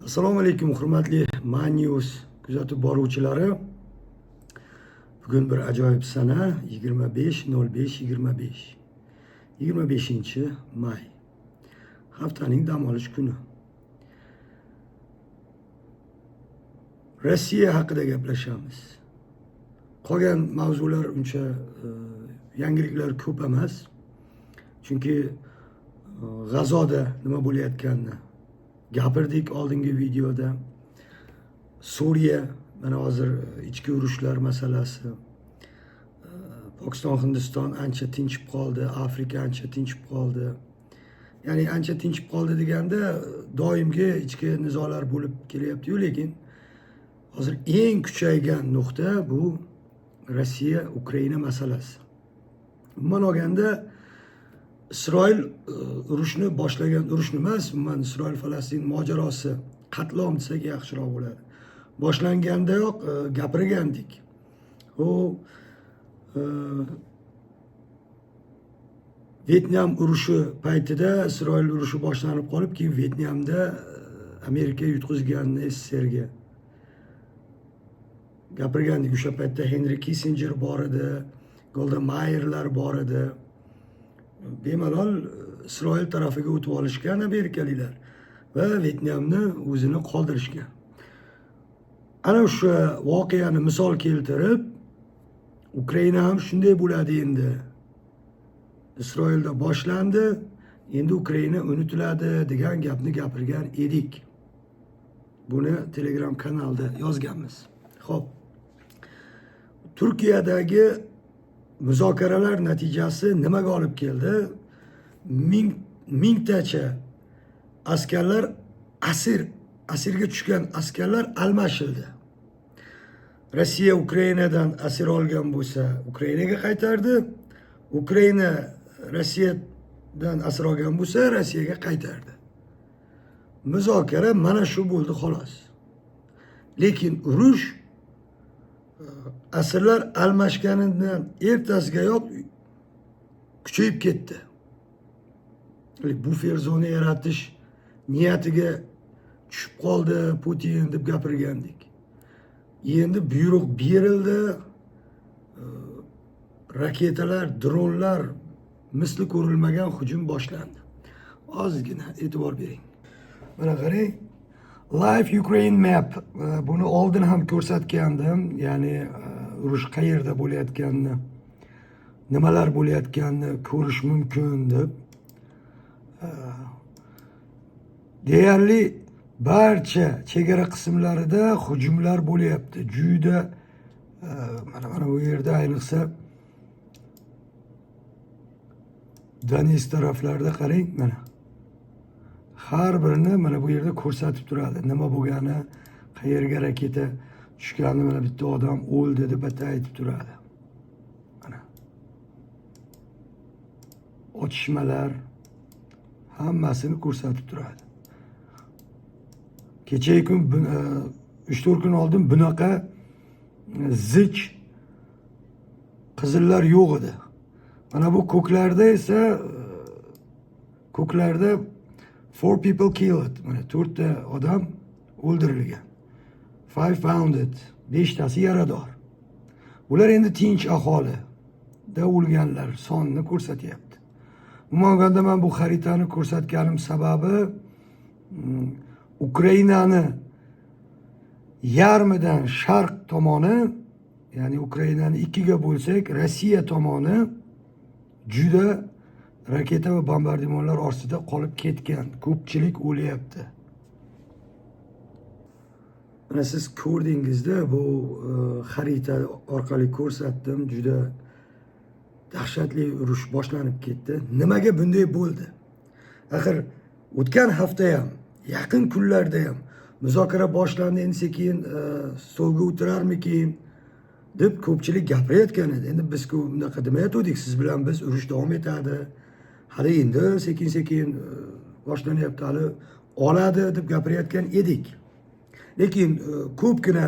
Assalomu alaykum hurmatli MyNews kuzatib boruvchilari. Bugun bir ajoyib sana 25.05.25. 25-may. Haftaning dam olish kuni. Rossiya haqida gaplashamiz. Qolgan mavzular uncha yangiliklar ko'p emas. Chunki G'azoda nima bo'layotganini gapirdik oldingi videoda. Suriya, mana hozir ichki urushlar masalasi. Pokiston, Hindiston ancha tinchib qoldi, Afrika ancha tinchib qoldi. Ya'ni ancha tinchib qoldi deganda doimgi ichki nizolar bo'lib kelyapti-yu, lekin hozir eng kuchaygan nuqta bu Rossiya Ukraina masalasi. Umuman olganda Isroil urushni boshlagan, urushni emas, umuman Isroil-Falastin mojarosi, qatlom desak yaxshiroq bo'ladi. Boshlangandayoq gapirgandik. U Vyetnam urushi paytida Isroil urushi boshlanib qolib, keyin Vyetnamda Amerika yutqizganini SSRga gapirgandik. O'sha paytda Henry Kissinger bor edi, Golda Meirlar bor edi. Bemalol Isroil tarafiga o'tib olishgan amerikaliklar va Vyetnamni o'zini qoldirishgan. Ana o'sha voqeani misol keltirib, Ukraina ham shunday bo'ladi endi. Isroilda boshlandi, endi Ukraina unutiladi degan gapni gapirgan edik. Buni Telegram kanalda yozganmiz. Xo'p. Turkiyadagi muzokaralar natijasi nimaga olib keldi? Mingtacha askarlar asirga tushgan askarlar almashildi. Rossiya Ukrainadan asir olgan bo'lsa, Ukrainaga qaytardi. Ukraina Rossiyadan asir olgan bo'lsa, Rossiyaga qaytardi. Muzokara mana shu bo'ldi xolos. Lekin urush asirlar almashganidan ertasigayoq kuchayib ketdi. Buffer zona yaratish niyatiga tushib qoldi Putin deb gapirgandik. Endi buyruq berildi. Raketalar, dronlar, misli ko'rilmagan hujum boshlandi. Ozgina e'tibor bering. Mana qarang. Live Ukraine map. Buni oldin ham ko'rsatgandim. Ya'ni urush qayerda bo'layotganini, nimalar bo'layotganini ko'rish mumkin deb. Deyarli barcha chegara qismlarida hujumlar bo'layapti. Juda mana bu yerda ayniqsa Donetsk taraflarida qarang, mana. Har birini mana bu yerda ko'rsatib turadi. Nima bo'lgani, qayerga raketa tushgani, mana bitta odam o'ldi deb aytib turadi. Mana. Otishmalar hammasini ko'rsatib turadi. Kecha kun 3-4 kun oldin bunaqa zich qizillar yo'q edi. Mana bu ko'klarda esa ko'klarda 4 people killed. Mana 4 ta odam o'ldirilgan. 5 wounded. 5 tasi yarador. Ular endi tinch aholida o'lganlar sonini ko'rsatyapti. Umuman olganda men bu xaritani ko'rsatganim sababi Ukrainani yarmidan sharq tomoni, ya'ni Ukrainani ikkiga bo'lsak, Rossiya tomoni juda raketa va bombardimonlar ostida qolib ketgan. Ko'pchilik o'lyapti. Mana siz ko'rdingizda, bu xarita orqali ko'rsatdim. Juda dahshatli urush boshlanib ketdi. Nimaga bunday bo'ldi? Axir o'tgan hafta ham, yaqin kunlarda ham muzokara boshlandi, endi sekin stolga o'tirarmikin deb ko'pchilik gapirayotgan edi. Endi biz bunaqa demayotgandik, siz bilan biz urush davom etadi. Hali endi sekin-sekin boshlanyapti, hali oladi deb gapirayotgan edik. Lekin ko'pgina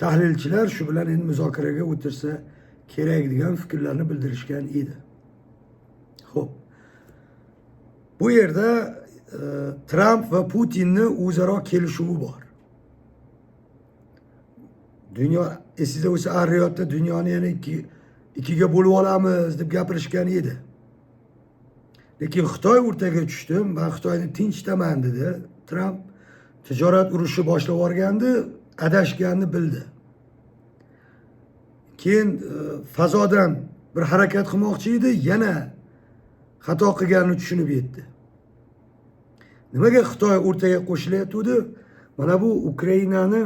tahlilchilar shu bilan endi muzokaraga o'tirsa kerak degan fikrlarni bildirishgan edi. Xo'p. Bu yerda Tramp va Putinni o'zaro kelishuvi bor. Dunyo esingizda bo'lsa, Ar-Riyodda dunyoni yana ikkiga bo'lib olamiz deb gapirishgan edi. Lekin Xitoy o'rtaga tushdi. Men Xitoyni tinchitaman dedi. Tramp tijorat urushi boshlab yuborgandi, adashganini bildi. Keyin fazodan bir harakat qilmoqchi edi, yana xato qilganini tushunib yetdi. Nimaga Xitoy o'rtaga qo'shilyapti? Mana bu Ukrainani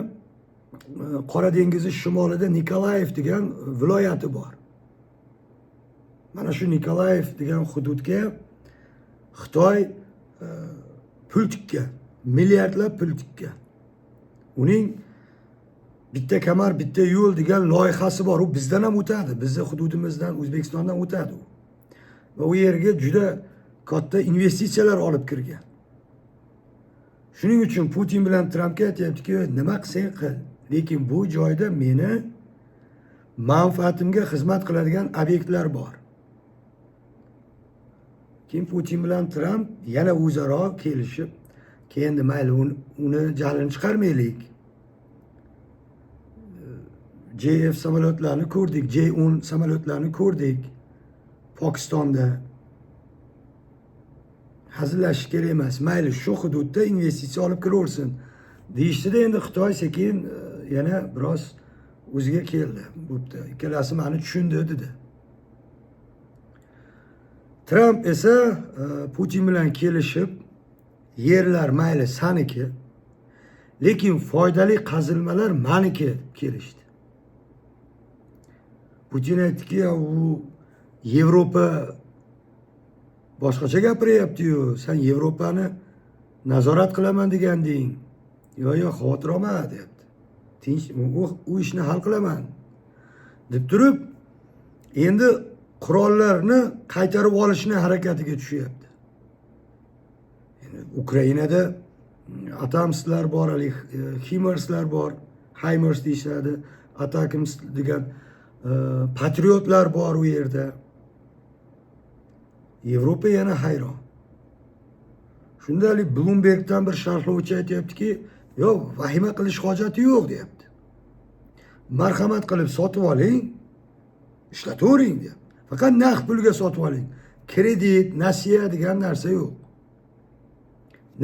Qora dengizi shimolida Nikolayev degan viloyati bor. Mana shu Nikolayev degan hududga Xitoy pul tikkan, milliardlab pul tikkan. Uning bitta kamar, bitta yo'l degan loyihasi bor. U bizdan ham o'tadi. Bizning hududimizdan, O'zbekistondan o'tadi. Va u yerga juda katta investitsiyalar olib kirgan. Shuning uchun Putin bilan Trampga aytayaptiki, nima qilsang qil, lekin bu joyda meni manfaatimga xizmat qiladigan obyektlar bor. Keyin Putin bilan Tramp yana o'zaro kelishib, keyin mayli uni jahlini chiqarmaylik. JF samolyotlarini ko'rdik, J-10 samolyotlarini ko'rdik Pokistonda. Hazillashish kerak emas. Mayli shu hududda investitsiya olib kiraversin deyishdi-da, endi Xitoy sekin yana biroz o'ziga keldi. Bo'pti, ikkalasi meni tushundi dedi. Tramp esa Putin bilan kelishib, yerlar mayli saniki, lekin foydali qazilmalar meniki kelishdi. Putin aytdiki, u Yevropa boshqacha gapiryapti-yu, sen Yevropani nazorat qilaman deganding. Yo'q, xavotir olma, deyapti. Tinch, u ishni hal qilaman deb turib, endi qurollarni qaytarib olishni harakatiga tushyapti. Ukrainada Atomslar bor, Himarslar bor, Himars deyishadi, Atacms degan patriotlar bor u yerda. Yevropa yana hayron. Shundalik Bloombergdan bir sharhlovchi aytayaptiki, yo'q, vahima qilish hojati yo'q, deyapti. Marhamat qilib sotib oling, ishlatavering, deyapti. Faqat naqd pulga sotib oling. Kredit, nasiya degan narsa yo'q.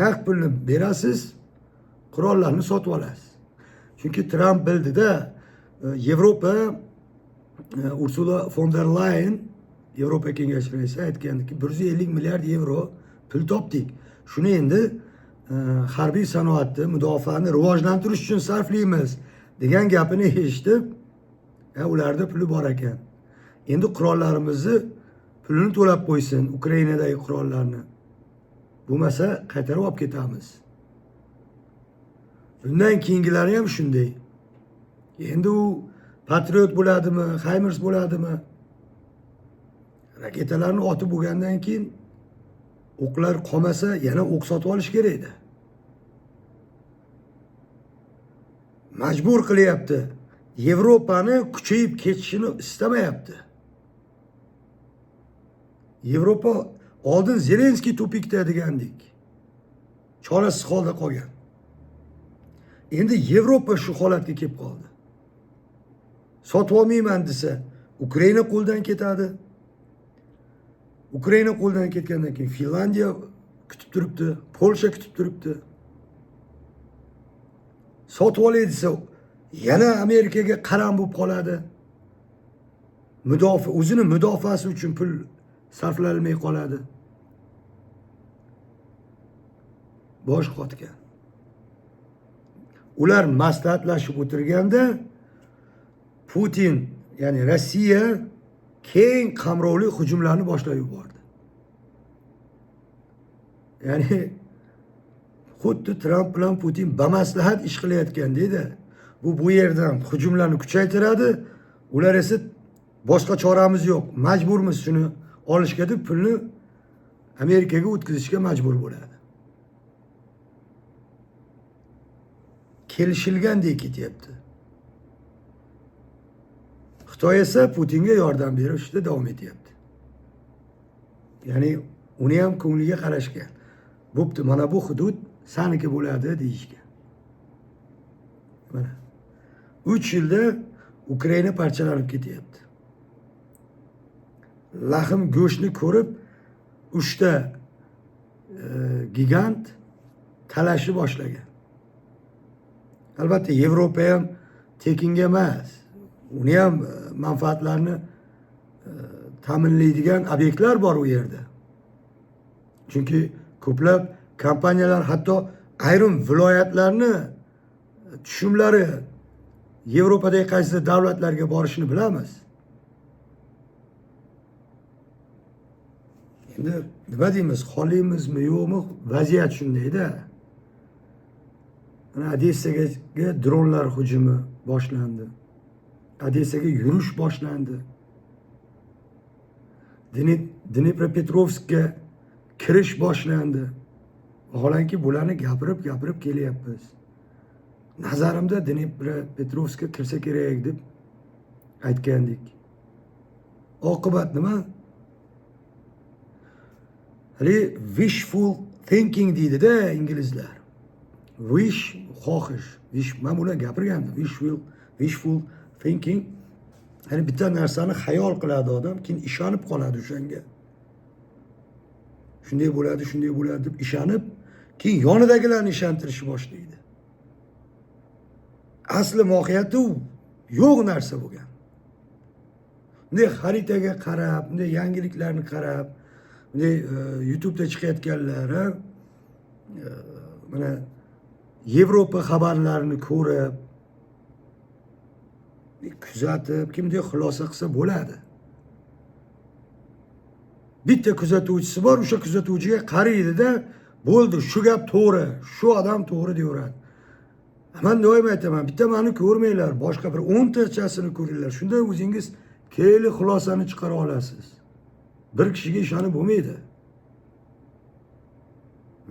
Naqd pulni berasiz, qurollarni sotib olasiz. Chunki Tramp bildida, Yevropa Ursula von der Leyen Yevropa Kengashi raisi aytgandiki, 150 milliard yevro pul topdik. Shuni endi harbiy sanoatni, mudofaani rivojlantirish uchun sarflaymiz degan gapini eshitib, ularda puli bor ekan. Endi qurollarimizni pulini to'lab qo'ysin, Ukrainadagi qurollarni. Bo'lmasa qaytarib olib ketamiz. Bundan keyingilari ham shunday. Endi u Patriot bo'ladimi, Himars bo'ladimi? Raketalarni otib bo'lgandan keyin o'qlar qolmasa yana o'q sotib olish kerak edi. Majbur qilyapti. Yevropani kuchayib ketishini istamayapti. Yevropa oldin Zelenskiy tupikda degandik. Chorasiz holda qolgan. Endi Yevropa shu holatga kelib qoldi. Sotib olmayman desa, Ukraina qo'ldan ketadi. Ukraina qo'ldan ketgandan keyin Finlandiya kutib turibdi, Polsha kutib turibdi. Sotib olay desa, yana Amerikaga qaram bo'lib qoladi. O'zini mudofaasi uchun pul sarflanmay qoladi. Bosh qotgan. Ular maslahatlashib o'tirganda Putin, ya'ni Rossiya keng qamrovli hujumlarni boshlab yubordi. Ya'ni xuddi Tramp bilan Putin bamaslahat ish qilayotgan deydi. Bu yerdan hujumlarni kuchaytiradi. Ular esa boshqa choramiz yo'q, majburmiz shuni olishga deb pulni Amerikaga o'tkazishga majbur bo'ladi. Kelishilgandek ketyapti. Xitoy esa Putinga yordam berishda davom etyapti. Ya'ni uni ham ko'ngliga qarashgan. bo'pti, mana bu hudud saniki bo'ladi deyishgan. Mana 3 yilda Ukraina parchalanib ketyapti. Lahm go'shtni ko'rib 3 ta gigant talashni boshlagan. Albatta Yevropa ham tekinga emas. Uni ham manfaatlarni ta'minlaydigan obyektlar bor u yerda. Chunki ko'plab kompaniyalar hatto ayrim viloyatlarni tushumlari Yevropadagi qaysi davlatlarga borishini bilamiz. Endi nima deymiz, xohlaymizmi yo'qmi, vaziyat shundayda. Mana Odessaga dronlar hujumi boshlandi. Odessaga yurish boshlandi. Dnepropetrovskga kirish boshlandi. Vaholanki bularni gapirib kelyapmiz. Nazarimda Dnepropetrovskga kirsa kerak deb aytgandik. Oqibat nima? Hali wishful thinking deydi-da inglizlar. Wish, xohish. Men buni gapirgandim. Wishful thinking. Hani bitta narsani xayol qiladi odam, keyin ishonib qoladi o'shanga. Shunday bo'ladi deb ishonib, keyin yonidagilarni ishontirishni boshlaydi. Asli mohiyati u yo'q narsa bo'lgan. Bunday xaritaga qarab, bunday yangiliklarni qarab, bunday YouTube'da chiqayotganlar, mana Yevropa xabarlarini ko'rib, kuzatib, kimday xulosa qilsa bo'ladi. Bitta kuzatuvchisi bor, o'sha kuzatuvchiga qaraydi-da, bo'ldi, shu gap to'g'ri, shu odam to'g'ri deyveradi. Men doim aytaman, bitta meni ko'rmanglar, boshqa bir 10 tachasini ko'ringlar. Shunda o'zingiz kerakli xulosani chiqara olasiz. Bir kishiga ishonib bo'lmaydi.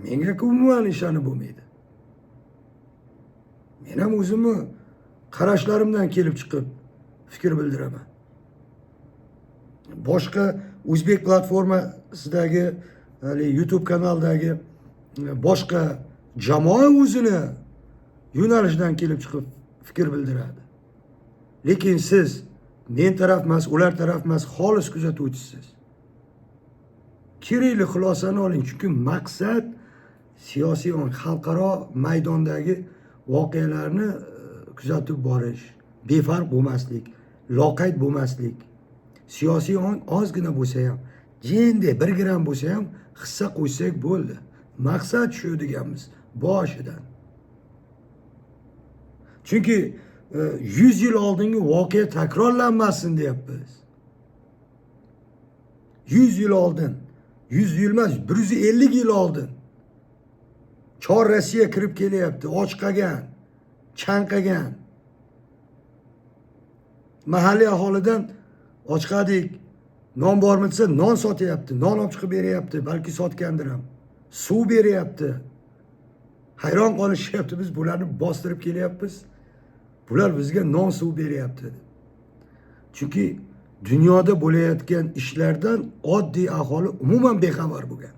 Menga umuman ishonib bo'lmaydi. Men ham o'zimni qarashlarimdan kelib chiqib fikr bildiraman. Boshqa o'zbek platformasidagi, YouTube kanaldagi boshqa jamoa o'zini yo'nalishidan kelib chiqib fikr bildiradi. Lekin siz men taraf emas, ular taraf emas, xolis kuzatuvchisiz. Kerakli xulosani oling, chunki maqsad siyosiy xalqaro maydondagi voqealarni kuzatib borish, befarq bo'lmaslik, loqayd bo'lmaslik. Siyosiy ozgina bo'lsa ham, jende 1 gram bo'lsa ham hissa qo'ysak bo'ldi. Maqsad shu deganmiz boshidan. Chunki 100 yil oldingi voqea takrorlanmasin deyapmiz. 100 yil oldin, 100 yil emas, 150 yil oldin Chor Rossiya kirib kelyapti, och qolgan, chanqagan. Mahalliy aholidan ochqadik, non bormi desa, non sotyapti, non olib chiqib beryapti, balki sotgandir ham. Suv beryapti. Hayron qolishyapti, biz bularni bostirib kelyapmiz. Bular bizga non suv beryapti. Chunki dunyoda bo'layotgan ishlardan oddiy aholi umuman bexabar bo'lgan.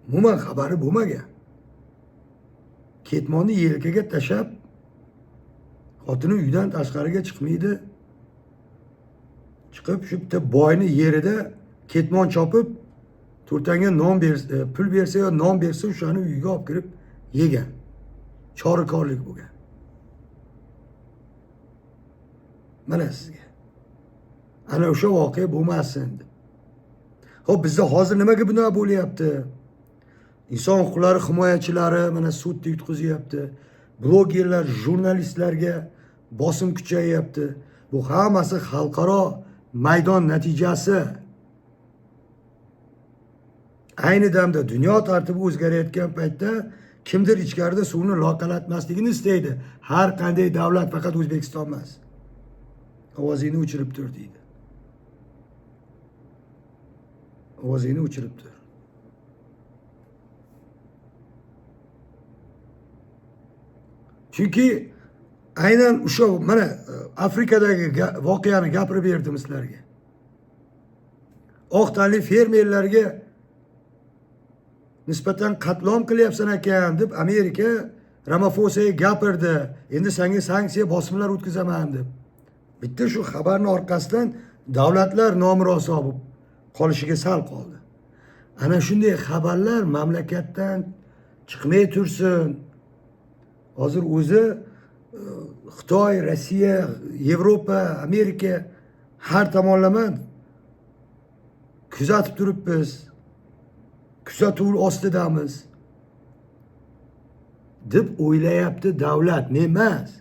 Umuman xabari bo'lmagan. Ketmonni yelkaga tashab, xotini uydan tashqariga chiqmaydi. Chiqib shu bitta boyni yerida ketmon chopib, to'rtanga non bersa, pul bersa yo non bersa, o'shani uyga olib kirib yegan. Chorikorlik bo'lgan. Mana sizga. Ana o'sha voqea bo'lmasin deb. Xo'p, bizda hozir nimaga bunaqa bo'lyapti? Inson huquqlari himoyachilari mana sudda yutqizyapti. Blogerlar, jurnalistlarga bosim kuchayyapti. Bu hammasi xalqaro maydon natijasi. Ayni damda dunyo tartibi o'zgarayotgan paytda kimdir ichkarida suvni loqalatmasligini istaydi. Har qanday davlat, faqat O'zbekiston emas. Ovozingni o'chirib tur deydi. Ovozingni o'chirib tur. Chunki aynan o'sha mana Afrikadagi voqeani gapirib berdim sizlarga. Oq tanli fermerlarga nisbatan qatlom qilyapsan ekan deb Amerika Ramaphosaga gapirdi. Endi senga sanksiya bosimlar o'tkazaman deb. Bitta shu xabarning orqasidan davlatlar nomurosa bo'lib qolishiga sal qoldi. Ana shunday xabarlar mamlakatdan chiqmay tursin. Hozir o'zi Xitoy, Rossiya, Yevropa, Amerika har tomonlama kuzatib turibmiz. Kuzatuv ostidamiz deb o'ylayapti davlat, men emas.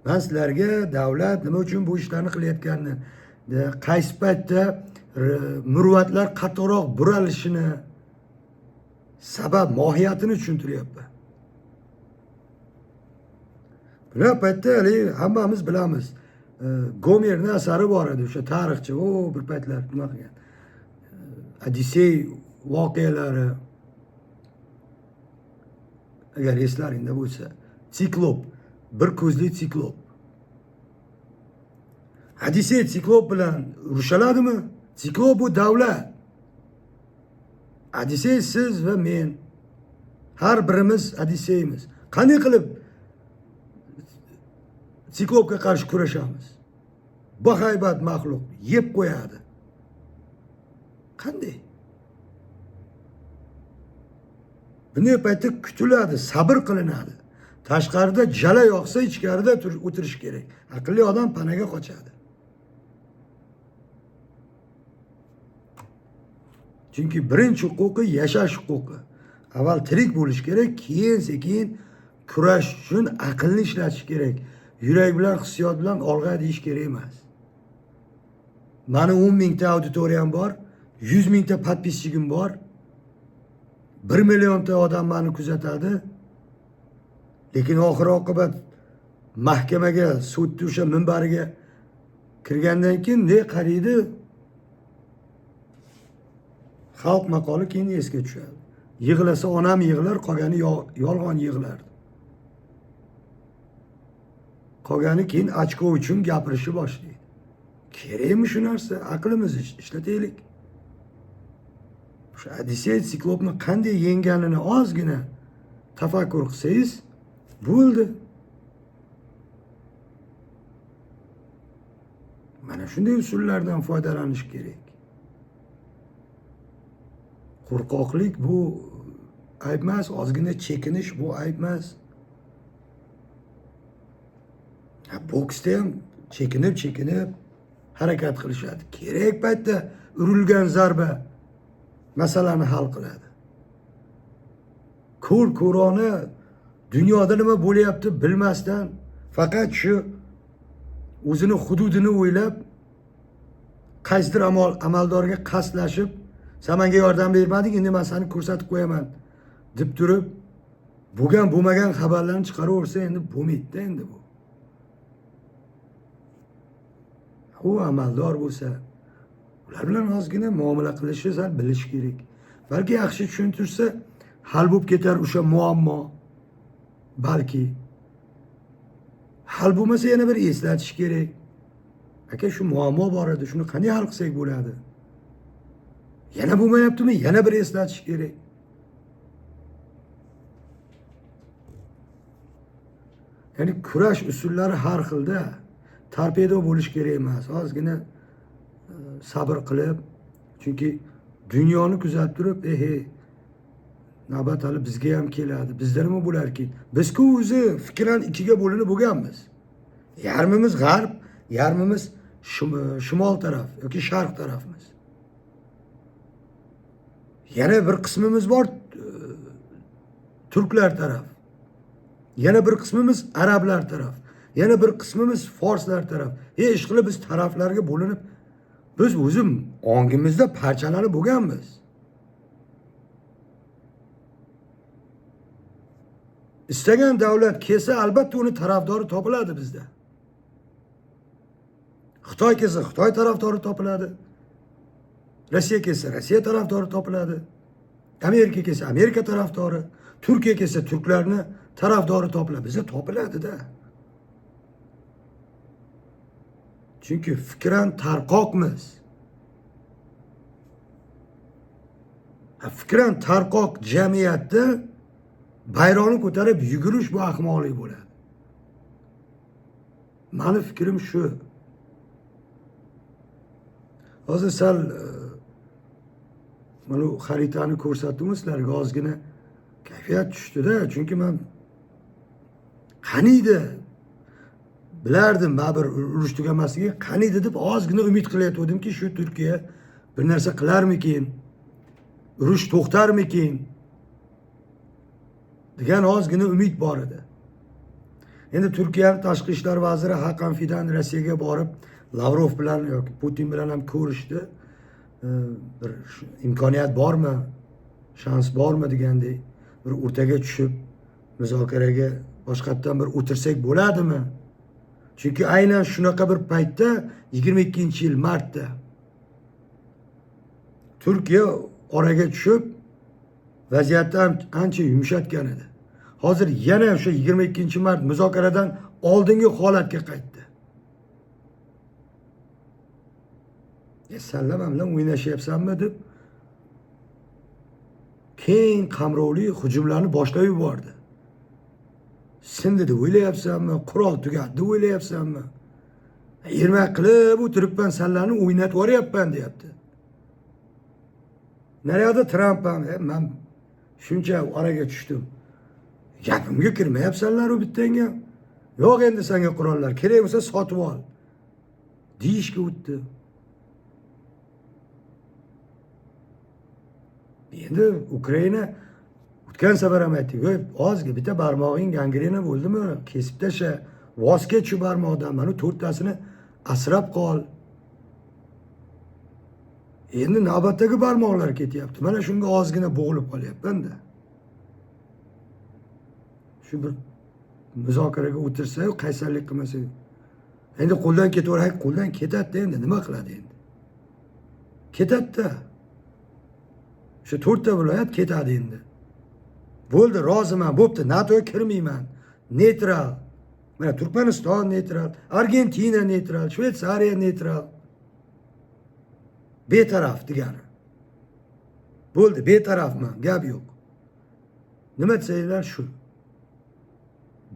Men sizlarga davlat nima uchun bu ishlarni qilayotganini, qaysi paytda muruvvatlar qattiqroq buralishini, sabab mohiyatini tushuntiryapman. Bular paytda hammamiz bilamiz. Gomerning asari bor edi, o'sha tarixchi, bir paytlar nima qilgan. Odissey voqealari, agar eslaringda bo'lsa, siklop, bir ko'zli siklop. Odissey siklop bilan urushaladimi? Siklop bu davlat. Odissey siz va men, har birimiz Odisseymiz. Qanday qilib siklopga qarshi kurashamiz? Bahaybat maxluq yeb qo'yadi. Qanday? Bunday paytda kutiladi, sabr qilinadi. Tashqarida jala yoqsa, ichkarida o'tirish kerak. Aqlli odam panaga qochadi. Chunki birinchi huquqi yashash huquqi. Avval tirik bo'lish kerak, keyin sekin kurash uchun aqlni ishlatish kerak. Yurak bilan, hissiyot bilan olg'a deyish kerak emas. Mani 10 mingta auditoriyam bor, 100 mingta podpisчигim bor. 1 millionta odam meni kuzatadi. Lekin oxir oqibat mahkamaga, sudning o'sha minbariga kirgandan keyin ne qaraydi? Xalq maqoli keyin esga tushadi. Yig'lasa onam yig'lar, qolgani yolg'on yig'lar. Qolgani keyin ochko uchun gapirishni boshlaydi. Kerakmi shu narsa? Aqlimizni ishlataylik. Shu Odissey siklopni qanday yengganini ozgina tafakkur qilsangiz bo'ldi. Mana shunday usullardan foydalanish kerak. Qo'rqoqlik bu ayb emas, ozgina chekinish bu ayb emas. Boksda ham chekinib harakat qilishadi. Kerak paytda urilgan zarba masalani hal qiladi. Ko'rona dunyoda nima bo'layapti bilmasdan, faqat shu o'zini hududini o'ylab qaysidir amaldorga qaslashib, "Sen menga yordam bermading, endi men seni ko'rsatib qo'yaman" deb turib, bo'lmagan xabarlarni chiqaraversa endi bo'lmaydi endi bu. U amaldor bo'lsa, ular bilan ozgina muomala qilishni sal bilish kerak. Balki yaxshi tushuntirsa, hal bo'lib ketar o'sha muammo. Balki hal bo'lmasa yana bir eslatish kerak. Aka, shu muammo bor edi, shuni qanday hal qilsak bo'ladi? Yana bo'lmayaptimi? Yana bir eslatish kerak. Ya'ni kurash usullari har xilda. Torpedo bo'lish kerak emas. Ozgina sabr qilib, chunki dunyoni kuzatib turib, navbat hali bizga ham keladi. Bizda nima bo'larki? Biz-ku o'zi fikran ikkiga bo'linib bo'lganmiz. Yarmimiz g'arb, yarmimiz shimol taraf yoki sharq tarafimiz. Yana bir qismimiz bor turklar taraf. Yana bir qismimiz arablar taraf. Yana bir qismimiz forslar taraf. Ishqilib biz taraflarga bo'linib, biz o'zim ongimizda parchalanib bo'lganmiz. Istagan davlat kelsa, albatta uni tarafdori topiladi bizda. Xitoy kelsa, Xitoy tarafdori topiladi. Rossiya kelsa, Rossiya tarafdori topiladi. Amerika kelsa, Amerika tarafdori. Turkiya kelsa, turklarni tarafdori topiladi. Bizda topiladi-da. Chunki fikran tarqoqmiz. Fikran tarqoq jamiyatda bayroqni ko'tarib yugurish bu ahmoqlik bo'ladi. Mani fikrim shu. Hozir sal mana xaritani ko'rsatdim sizlarga, ozgina kayfiyat tushdi-da, chunki men qaniydi bilardim baribir urush tugamasligiga, qaniydi deb ozgina umid qilayotgandimki, shu Turkiya bir narsa qilarmikin, urush to'xtarmikin degan ozgina umid bor edi. Endi Turkiyaning tashqi ishlar vaziri Hakan Fidan Rossiyaga borib, Lavrov bilan yoki Putin bilan ham ko'rishdi. Bir imkoniyat bormi, shans bormi degandek, bir o'rtaga tushib muzokaraga boshqatdan bir o'tirsak bo'ladimi? Chunki aynan shunaqa bir paytda 22-yil martda Turkiya oraga tushib vaziyatni ancha yumshatgan edi. Hozir yana o'sha 22-mart muzokaradan oldingi holatga qaytdi. Sallama bilan o'ynashyapsanmi deb keng qamrovli hujumlarni boshlab yubordi. Sindi deb o'ylayapsanmi? Qurol tugatdi deb o'ylayapsanmi? Ermak qilib o'tiribman, sanlarni o'ynatib yuboryapman deyapti. Naryoqda Tramp ham, men shuncha oraga tushdim. Gapimga kirmayapsanlar u bittanga. Yo'q, endi senga qurollar kerak bo'lsa sotib ol deyishga o'tdi. Endi Ukraina o'tgan safar ham aytdik, ozgina bitta barmog'ing gangrena bo'ldimi, kesib tasha, voz kech shu barmoqdan, mana 4tasini asrab qol. Endi navbatdagi barmoqlar ketyapti. Mana shunga ozgina bo'g'ilib qolyapman-da. Shu bir muzokaraga o'tirsa-yu, qaysarlik qilmasa, endi qo'ldan ketaveradi, qo'ldan ketadi endi, nima qiladi endi? Ketadi-da. Shu 4ta viloyat ketadi endi. Bo'ldi, roziman, bo'pti, NATOga kirmayman. Neytral. Mana Turkmaniston neytral, Argentina neytral, Shveysariya neytral. Betaraf degani. Bo'ldi, betarafman, gap yo'q. Nima desanglar shu.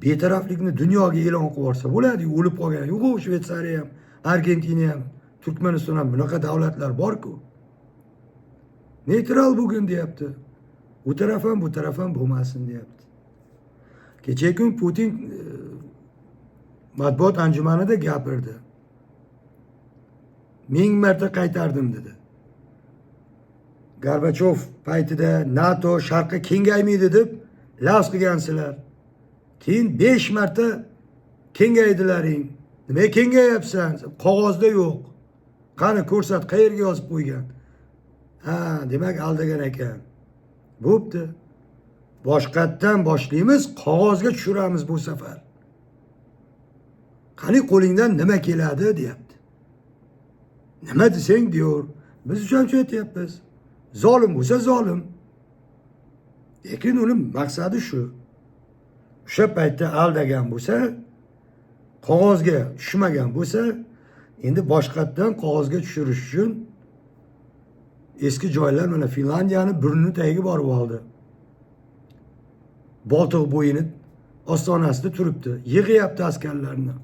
Betaraflikni dunyoga e'lon qilib yuborsa bo'ladi, o'lib qolgan. Yo'q, Shveysariya ham, Argentina ham, Turkmaniston ham bunaqa davlatlar bor-ku. Neytral bugün deyapti. U taraf ham bu taraf ham bo'lmasin deyapti. Kechagi kun Putin matbuot anjumanida gapirdi. 1000 marta qaytardim dedi. Gorbachov paytida NATO sharqqa kengaymaydi deb lafz qilgansizlar. Keyin 5 marta kengaydilaring. Nima kengayapsan? Qog'ozda yo'q. Qani ko'rsat, qayerga yozib qo'ygan? Ha, demak aldagan ekan. Bo'pti. Boshqatdan boshlaymiz, qog'ozga tushiramiz bu safar. Qani qo'lingdan nima keladi deyapti. Nima desang diyor. Biz shuncha aytyapmiz. Zolim bo'lsa zolim. Lekin uning maqsadi shu. O'sha paytda aldagan bo'lsa, qog'ozga tushmagan bo'lsa, endi boshqatdan qog'ozga tushirish uchun eski joylar, mana Finlandiyani burni tagiga borib oldi. Boltiq bo'yini ostonasida turibdi. Yig'yapti askarlarni.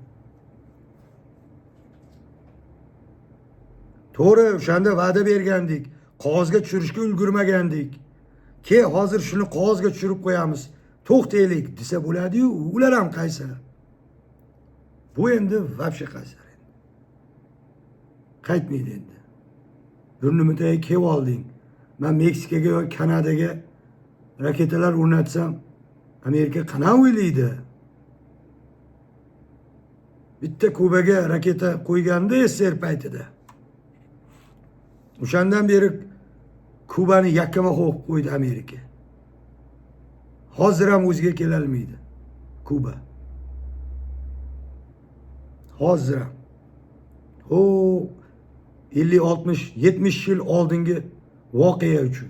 To'g'ri, o'shanda va'da bergandik. Qog'ozga tushirishga ulgurmagandik. Hozir shuni qog'ozga tushirib qo'yamiz. To'xtaylik desa bo'ladi-yu, ular ham qaysar. Bu endi vobshe qaysar endi. Qaytmaydi endi. Burnimni tagiga kelib olding. Men Meksikaga yoki Kanadaga raketalar o'rnatsam, Amerika qanaqa o'ylaydi? Bitta Kubaga raketa qo'yganda SSR paytida. O'shandan beri Kubani yakkama qo'yib qo'ydi Amerika. Hozir ham o'ziga kela olmaydi Kuba. Hozir ham. 50, 60, 70 yil oldingi voqea uchun.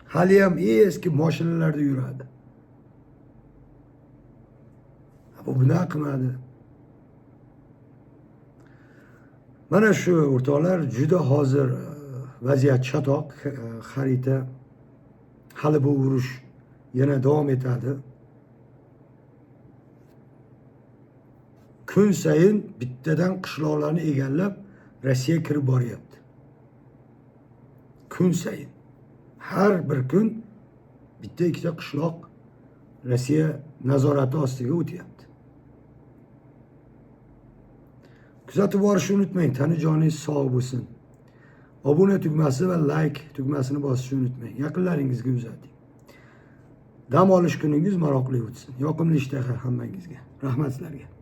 Hali ham eski mashinalarda yuradi. Bu bunaqa qilmadi. Mana shu o'rtoqlar juda hozir vaziyat chatoq, xarita hali bu urush yana davom etadi. Kun sayin bittadan qishloqlarni egallab Rossiya kirib boryapti. Kun sayin. Har bir kun bitta ikkita qishloq Rossiya nazorati ostiga o'tyapti. Kuzatib borishni unutmang. Tani joningiz sog' bo'lsin. Obuna tugmasi va like tugmasini bosishni unutmang. Yaqinlaringizga uzating. Dam olish kuningiz maroqli o'tsin. Yoqimli ishtaha hammangizga. Rahmat sizlarga.